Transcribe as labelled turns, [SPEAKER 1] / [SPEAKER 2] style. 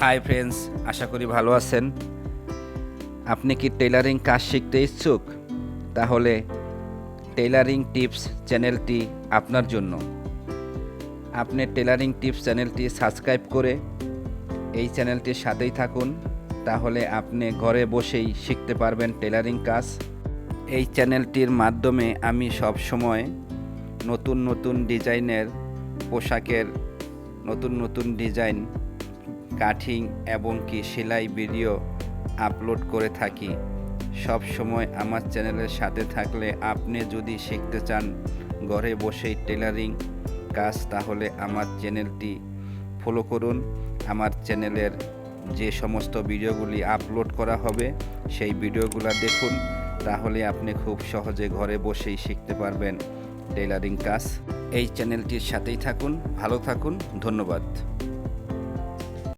[SPEAKER 1] Hi friends, আশা করি ভালো আছেন। আপনি কি টেইলারিং কাজ শিখতে ইচ্ছুক? তাহলে টেইলারিং টিপস চ্যানেলটি আপনার জন্য। আপনি টেইলারিং টিপস চ্যানেলটি সাবস্ক্রাইব করে এই চ্যানেলটির সাথেই থাকুন, তাহলে আপনি ঘরে বসেই শিখতে পারবেন টেইলারিং কাজ। এই চ্যানেলটির মাধ্যমে আমি সব সময় নতুন নতুন ডিজাইনের পোশাকের নতুন নতুন ডিজাইন, কাটিং এবং কি সেলাই ভিডিও আপলোড করে থাকি। সব সময় আমার চ্যানেলের সাথে থাকলে আপনি যদি শিখতে চান ঘরে বসেই টেলারিং কাজ, তাহলে আমার চ্যানেলটি ফলো করুন। আমার চ্যানেলের যে সমস্ত ভিডিওগুলি আপলোড করা হবে সেই ভিডিওগুলো দেখুন, তাহলে আপনি খুব সহজে ঘরে বসেই শিখতে পারবেন টেলারিং কাজ। এই চ্যানেলটির সাথেই থাকুন, ভালো থাকুন, ধন্যবাদ।